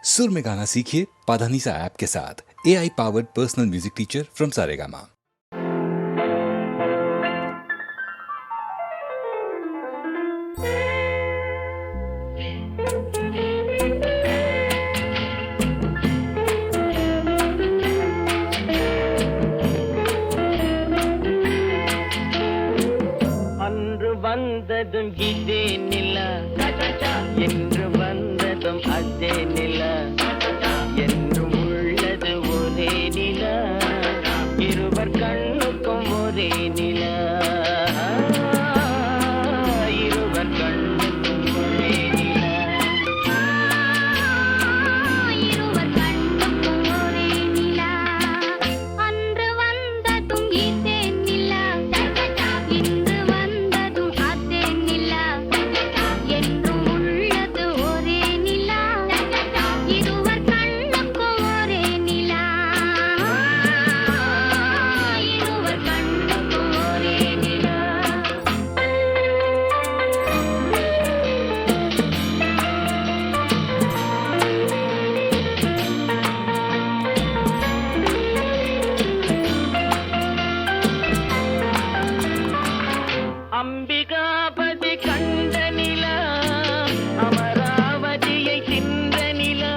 सुर में गाना सीखिए पाधानीसा ऐप के साथ। AI powered personal music teacher from Saregama. வந்ததும் இதே நிலா என்று வந்ததும் அதே நிலா என்றும் உள்ளது ஒரே நிலா இருவர் கண்ணுக்கும் ஒரே நிலா இருவர் கண்ணுக்கும் ஒரே நிலா இருவர் கண்ணுக்கும் ஒரே நிலா அன்று வந்ததும் இதே நிலா இன்று வந்ததும் அதே நிலா என்றும் உள்ளது ஒரே நிலா இருவர் கண்ணுக்கும் ஒரே நிலா இருவர் கண்ணுக்கும் ஒரே நிலா அம்பிகாபதி கண்ட நிலா அமராவதியை தின்ற நிலா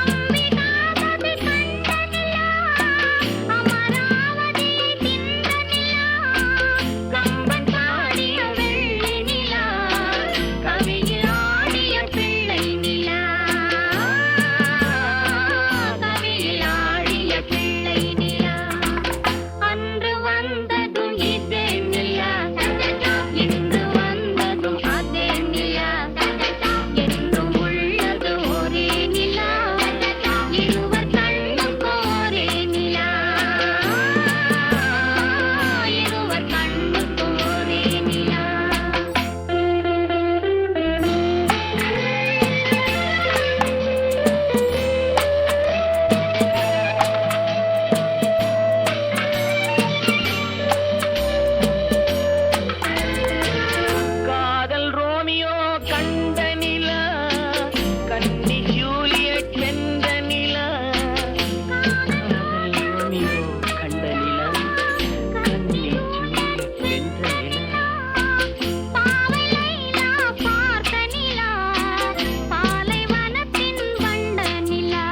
அம்பிகாபதி கண்ட நிலா அமராவதியை தின்ற நிலா கம்பன் பாடிய வெள்ளி நிலா கவியில் ஆடிய பிள்ளை நிலா கவியில் ஆடிய பிள்ளை நிலா அன்று வந்ததும் இதே நிலா இன்று வந்ததும் அதே நிலா என்றும் உள்ளது ஒரே நிலா இருவர் கண்ணுக்கும் ஒரே நிலா இருவர் கண்ணுக்கும் ஒரே நிலா காதல் ரோமியோ கண்ட நிலா கன்னி ஜூலியட் வென்ற நிலா காதல் ரோமியோ கண்ட நிலா கன்னி ஜூலியட் வென்ற நிலா பாவை லைலா பார்த்த நிலா பாலைவனத்தின் வண்ட நிலா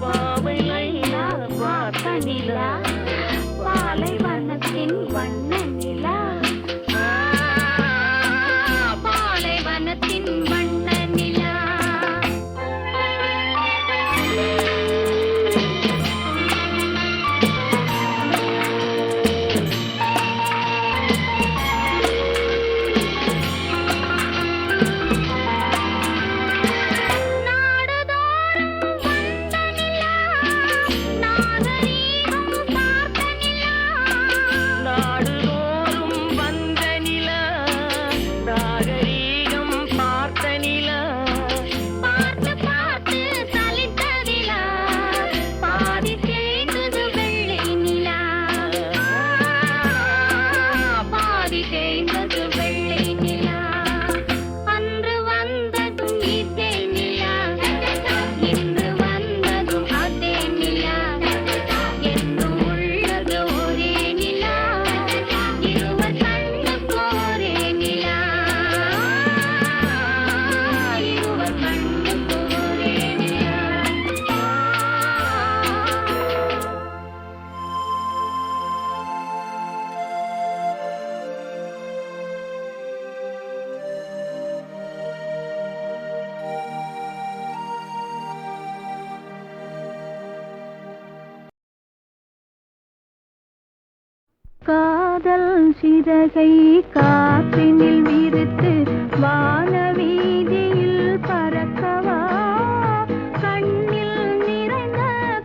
பாவை லைலா பார்த்த நிலா பாலைவனத்தின் வண்ண நிலா பாலைவனத்தின் வண்ண நிலா நாடுதோறும் வந்த நிலா நாகரீகம் பார்த்த நிலா நாடுதோறும் வந்த நிலா நாகரீகம் பார்த்த நிலா பார்த்து பார்த்து சலித்ததிலா பாதி தேய்ந்தது வெள்ளை நிலா பாதி தேய்ந்தது வெள்ளை நிலா அன்று வந்ததும் இதே நிலா இன்று வந்ததும் அதே நிலா என்றும் உள்ளது ஒரே நிலா இருவர் கண்ணுக்கும் ஒரே நிலா இருவர் கண்ணுக்கும் ஒரே நிலா காதல் சிறகை காற்றினில் விரித்து வானவீதியில் பறக்கவா கண்ணில் நிறைந்த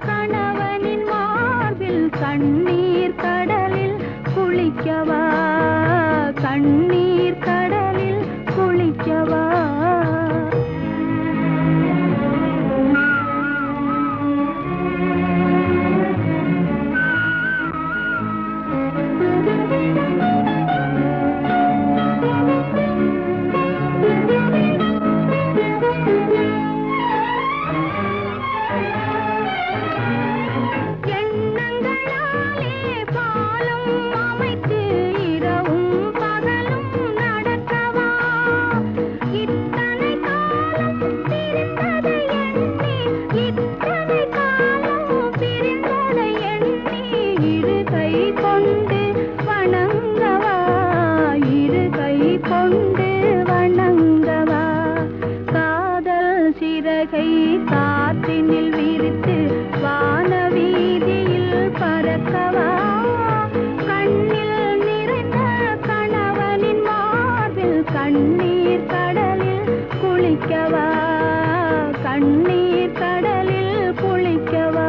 கணவனின் மார்பில் கண்ணீர் கடலில் குளிக்கவா கண்ணீர் கடலில் குளிக்கவா சிறகை காற்றினில் விரித்து வானவீதியில் பறக்கவா கண்ணில் நிறைந்த கணவனின் மார்பில் கண்ணீர் கடலில் குளிக்கவா கண்ணீர் கடலில் குளிக்கவா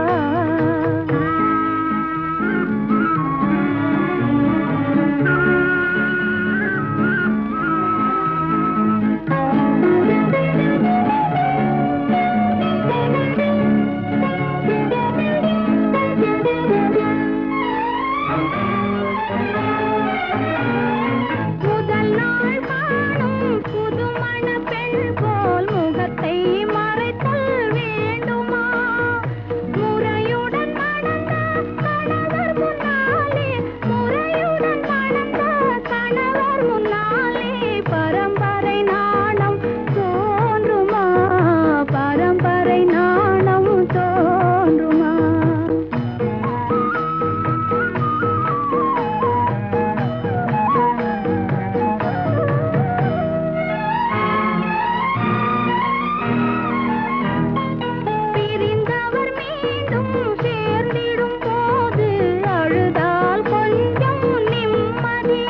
முதல் நாள் காணும் புதுமண பெண் போல் முகத்தை மறைத்தல் வேண்டுமா முறையுடன் மணந்த கணவர் முன்னாலே முறையுடன் மணந்த கணவர் முன்னாலே பரம்பரை நாணம் தோன்றுமா பரம்பரை நாணம் தோன்றுமா பிரிந்தவர் மீண்டும் சேர்ந்திடும் போது அழுதால் கொஞ்சம் நிம்மதி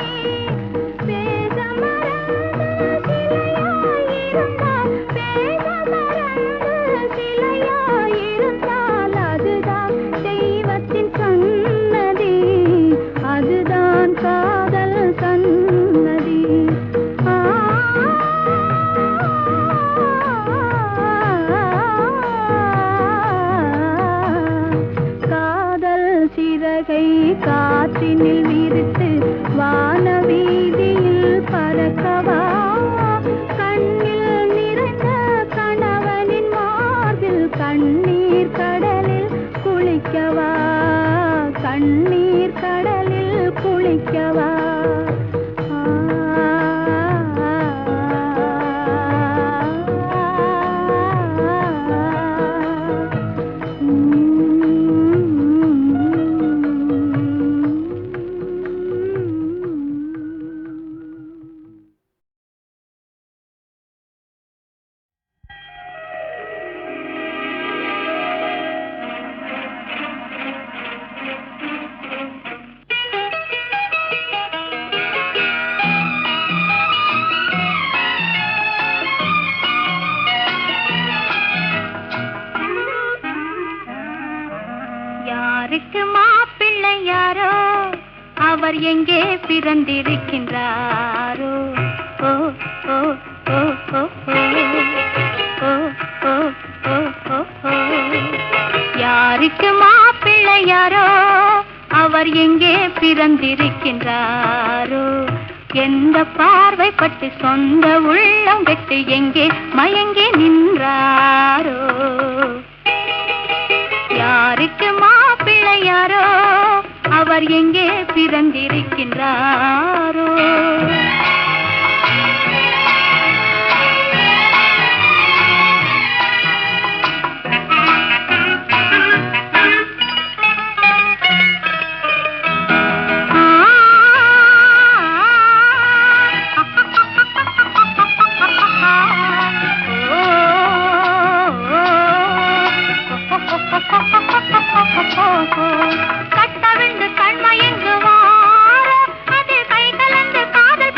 பேச மறந்து சிலையாயிருந்தால் அதுதான் தெய்வத்தின் சன்னதி அதுதான் காதல் சன்னதி காதல் சிறகை காற்றினில் விரித்து வானவீதியில் பறக்கவா கண்ணில் நிறைந்த கணவனின் மார்பில் கண்ணீர் கடலில் குளிக்கவா கண்ணீர் கடலில் குளிக்கவா யாருக்கு மாப்பிள்ளை யாரோ அவர் எங்கே பிறந்திருக்கின்றாரோ ஓ ஓ ஓ ஓ ஓ ஓ ஓ ஓ ஓ யாருக்கு மாப்பிள்ளை யாரோ அவர் எங்கே பிறந்திருக்கின்றாரோ எந்த பார்வைப்பட்டு சொந்த உள்ளம் கெட்டு எங்கே மயங்கி நின்றாரோ யாருக்கு மாப்பிள்ளை யாரோ அவர் எங்கே பிறந்திருக்கின்றாரோ கட்டவிழ்ந்து கண்மயங்கு வார அது கை கலந்து காதல்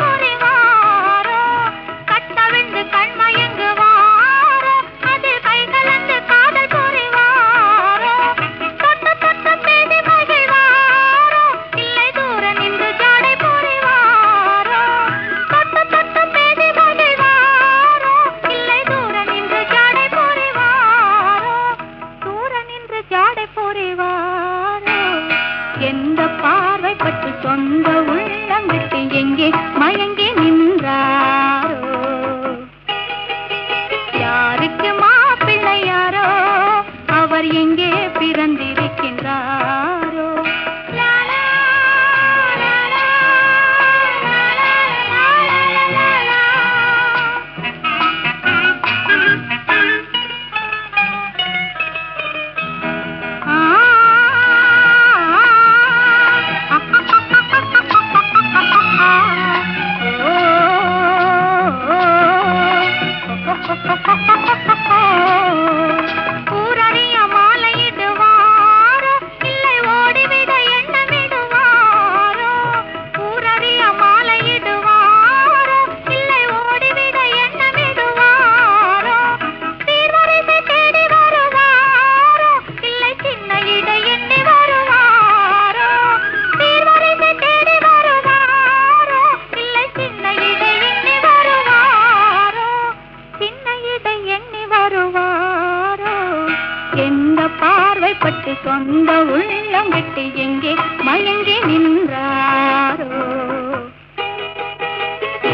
பார்வைப்பட்டு சொந்த உள்ளம் விட்டு எங்கே மயங்கி நின்றாரோ?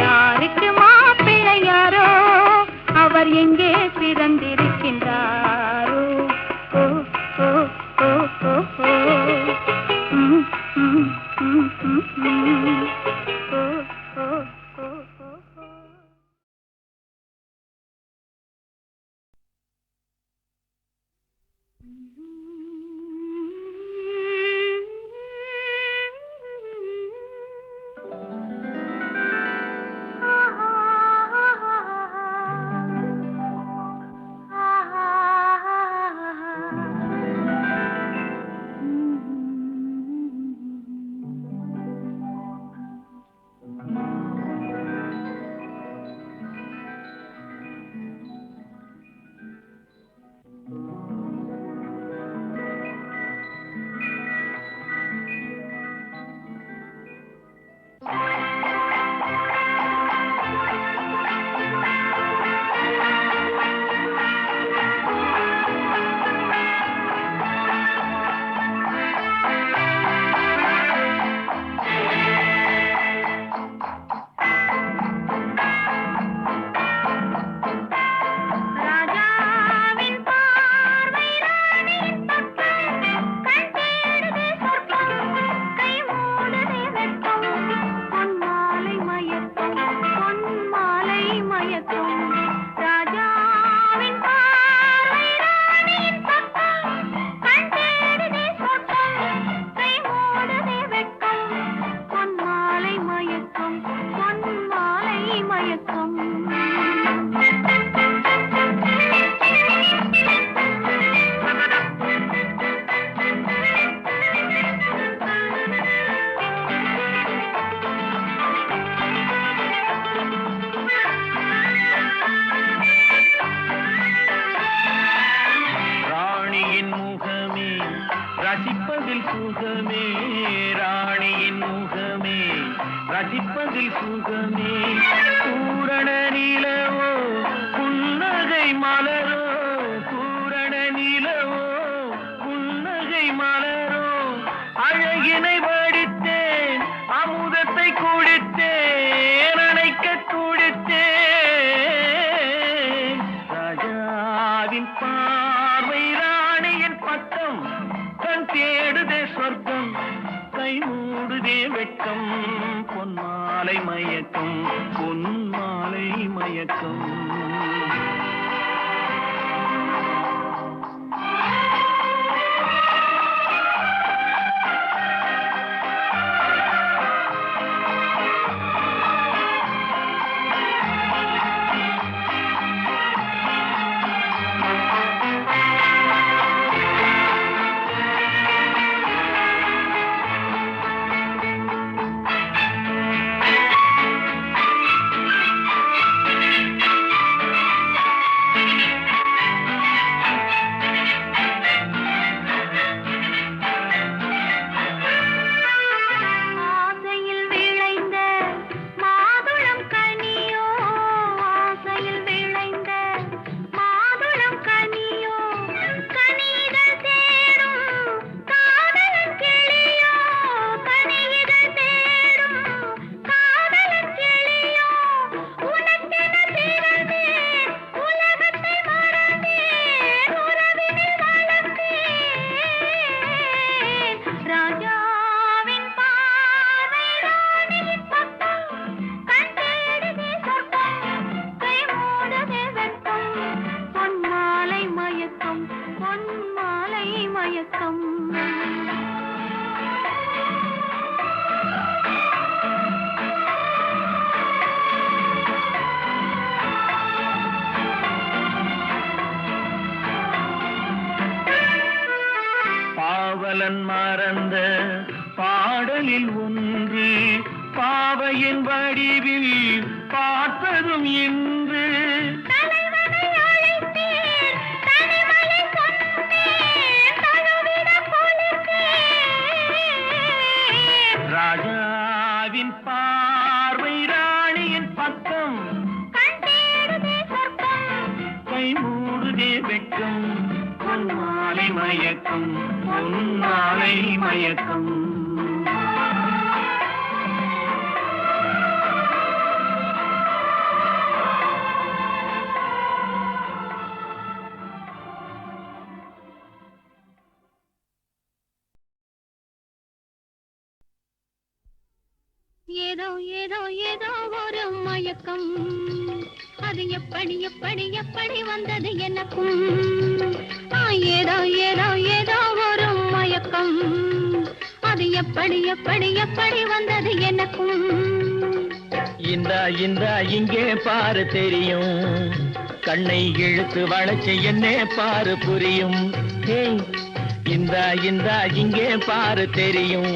யாருக்கு மாப்பிள்ளை யாரோ? அவர் எங்கே பிறந்திருக்கின்றாரோ? ஓ ஓ ஓ ஓ ஓ ம் ம் ம் ம் ம் ஓ ஓ ஓ ஓ ஓ. ரசிப்பதில் சுகமே ராணியின் முகமே, ரசிப்பதில் சுகமே. பூரண நிலவோ புன்னகை மலரோ, பூரண நிலவோ புன்னகை மலரோ. அழகினை வடித்தேன், அமுதத்தை குடித்தேன், அணைக்க துடித்தேன். ராஜாவின் பார்வை ராணியின் பக்கம், கண் தேடுதே சொர்க்கம், கை மூடுதே வெட்கம். பொன்மாலை மயக்கம், பொன்மாலை மயக்கம். பாவலன் மறந்த பாடலில் ஒன்று, பாவையின் வடிவில் பார்த்ததும் இன்று. ராஜாவின் பார்வை ராணியின் பக்கம், கை மூடுதே வெட்கம், பொன்மாலை மயக்கம் பொன்மாலை மயக்கம் ஏதோ ஏதோ ஏதோ ஒரு மயக்கம் அது எப்படி எப்படி எப்படி வந்தது எனக்கும் ஏதோ ஏதோ ஏதோ ஒரு மயக்கம் அது எப்படி எப்படி எப்படி வந்தது எனக்கும் இந்தா இங்கே பாரு தெரியும் கண்ணை இழுத்து வளைச்சு என்னே பாரு புரியும் இந்தா இங்கே பாரு தெரியும்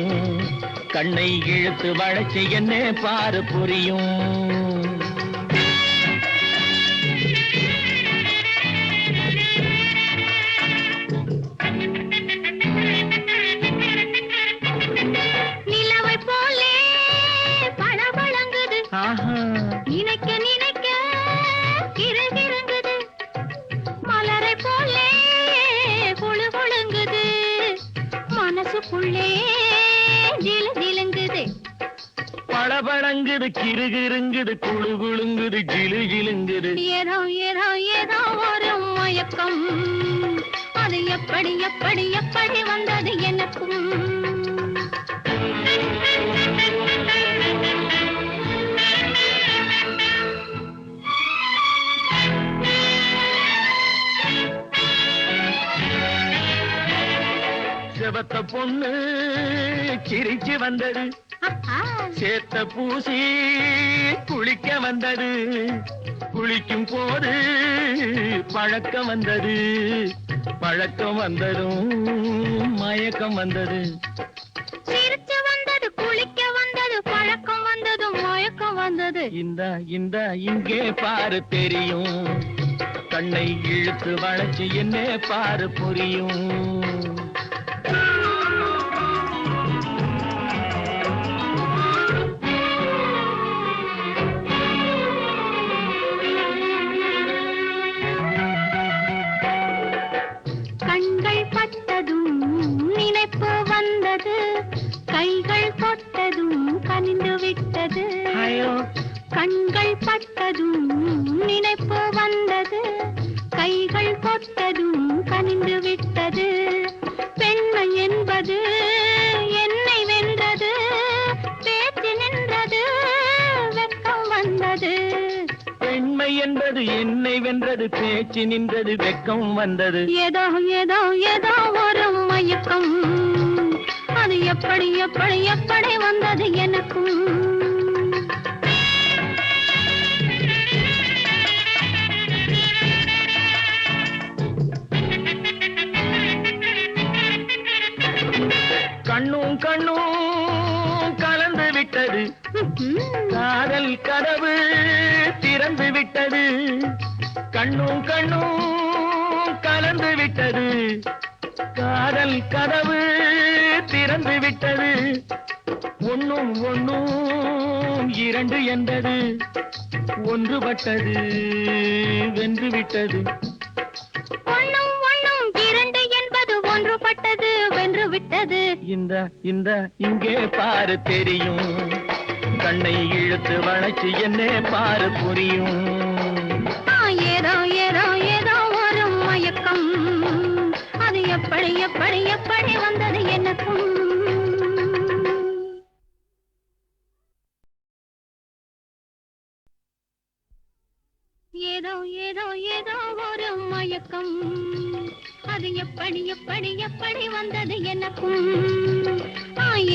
கண்ணை இழுத்து வளைச்சு என்னே பாரு புரியும் நிலவை போலே பளபளங்குது நினைக்க நினைக்க கிறுகிறுங்குது மலரை போலே குழு குழுங்குது மனசுக்குள்ளே பளபளங்குது கிறுகிறுங்குது குழு குழுங்குது ஜிலு ஜிலுங்குது ஏதோ ஏதோ ஏதோ ஒரு மயக்கம் அது எப்படி எப்படி எப்படி வந்தது எனக்கும் செவத்த பொண்ணு சிரிச்சு வந்தது சேத்த பூசி குளிக்க வந்தது குளிக்கும் போது பழக்கம் வந்தது பழக்கம் வந்ததும் மயக்கம் வந்தது சிரிச்சு வந்தது குளிக்க வந்தது பழக்கம் வந்ததும் மயக்கம் வந்தது இந்தா இங்கே பாரு தெரியும் கண்ணை இழுத்து வளைச்சு என்ன பாரு புரியும் கண்கள் பட்டதும் நினைப்பு வந்தது கைகள் தொட்டதும் கனிந்து விட்டது கண்கள் பட்டதும் நினைப்பு வந்தது கைகள் தொட்டதும் கனிந்து விட்டது பெண்மை என்பது என்னை வென்றது பேச்சு நின்றது வெட்கம் வந்தது பெண்மை என்பது என்னை வென்றது பேச்சு நின்றது வெட்கம் வந்தது ஏதோ ஏதோ ஏதோ ஒரு மயக்கம் அது எப்படி எப்படி எப்படி வந்தது எனக்கும் கண்ணும் கண்ணும் கலந்து விட்டது காதல் கதவு திறந்து விட்டது கண்ணும் கண்ணும் கலந்து விட்டது காதல் கதவு திறந்து விட்டது ஒன்னும் ஒன்னும் இரண்டு என்பது ஒன்றுபட்டது வென்று விட்டது ஒன்னும் ஒன்னும் இரண்டு என்பது ஒன்றுபட்டது வென்று விட்டது இந்த இங்கே பாரு தெரியும் கண்ணை இழுத்து வளைச்சு என்ன பாரு புரியும் ஏதோ ஏதோ ஏதோ ஒரு மயக்கம் அது எப்படி எப்படி எப்படி வந்தது எனக்கும் ஏதோ ஏதோ ஏதோ ஒரு மயக்கம் அது எப்படி எப்படி எப்படி வந்தது எனக்கும்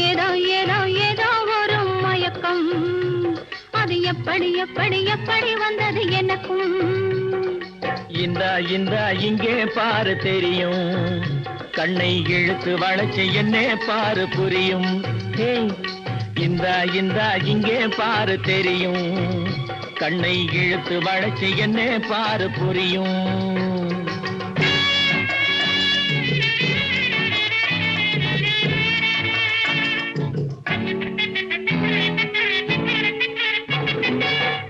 ஏதோ ஏதோ ஏதோ ஒரு மயக்கம் அது எப்படி எப்படி எப்படி வந்தது எனக்கும் இந்தா இங்கே பாரு தெரியும் கண்ணை இழுத்து வளைச்சு என்ன பாரு புரியும் இந்தா இங்கே பாரு தெரியும் கண்ணை இழுத்து வளைச்சு என்ன பாரு புரியும்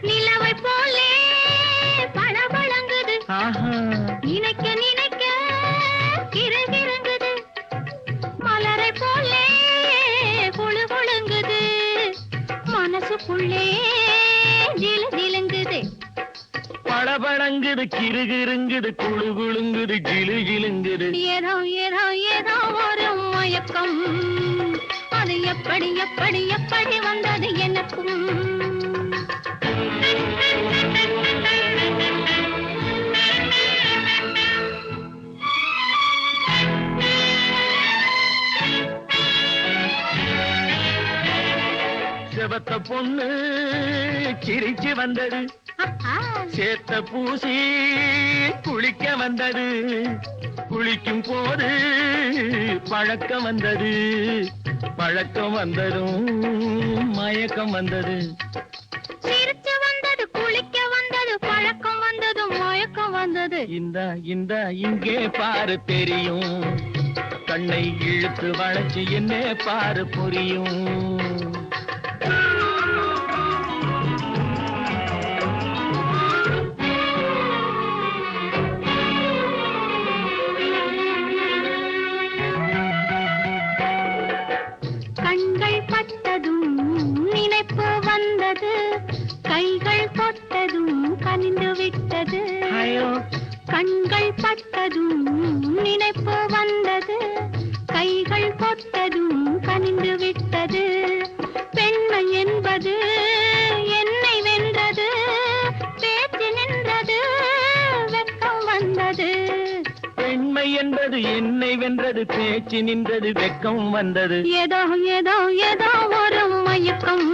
நிலவை போலே பளபளங்குது நினைக்க நினைக்க கிருங்குது கிருகிருங்குது குழு குழுங்குது ஜிலு ஜிலுங்குது. ஏதோ ஏதோ ஏதோ ஒரு மயக்கம், அது எப்படி எப்படி எப்படி வந்தது எனக்கும். செவத்த பொண்ணு சிரிச்சு வந்தது, சேத்த பூசி குளிக்க வந்தது. குளிக்கும் போது பழக்கம் வந்தது, பழக்கம் வந்ததும் மயக்கம் வந்தது. சிரிச்சு வந்தது, குளிக்க வந்தது, பழக்கம் வந்தது, மயக்கம் வந்தது. இந்த இங்கே பாரு தெரியும், கண்ணை இழுத்து வளைச்சு என்ன பாரு புரியும். கண்கள் பட்டதும் நினைப்பு வந்தது, கைகள் தொட்டதும் கனிந்து விட்டது. கண்கள் பட்டதும் நினைப்பு வந்தது, கைகள் தொட்டதும் கனிந்து விட்டது. பெண்மை என்பது என்னை வென்றது, பேச்சு நின்றது, வெட்கம் வந்தது. பெண்மை என்பது என்னை வென்றது, பேச்சு நின்றது, வெட்கம் வந்தது. ஏதோ ஏதோ ஏதோ ஒரு மயக்கம்,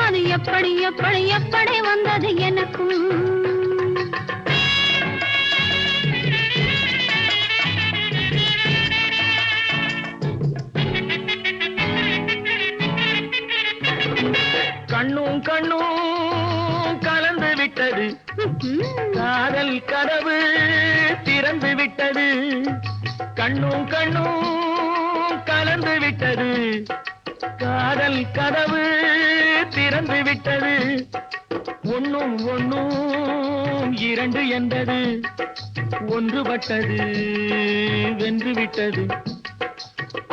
அது எப்படி எப்படி எப்படி வந்தது எனக்கும். கண்ணும் கண்ணும் கலந்து விட்டது, காதல் கதவு திறந்து விட்டது. கண்ணும் கண்ணும் கலந்து விட்டது, காதல் கதவு திறந்து விட்டது. ஒன்னும் ஒன்னும் இரண்டு என்பது, ஒன்றுபட்டது வென்று விட்டது.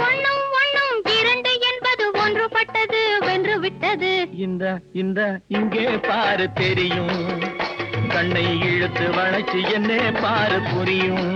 ஒன்னும் ஒன்னும் இரண்டு என்பது ஒன்றுபட்டது வென்று விட்டது. இந்த இங்கே பாரு தெரியும், கண்ணை இழுத்து வளைச்சு என்ன பாரு புரியும்.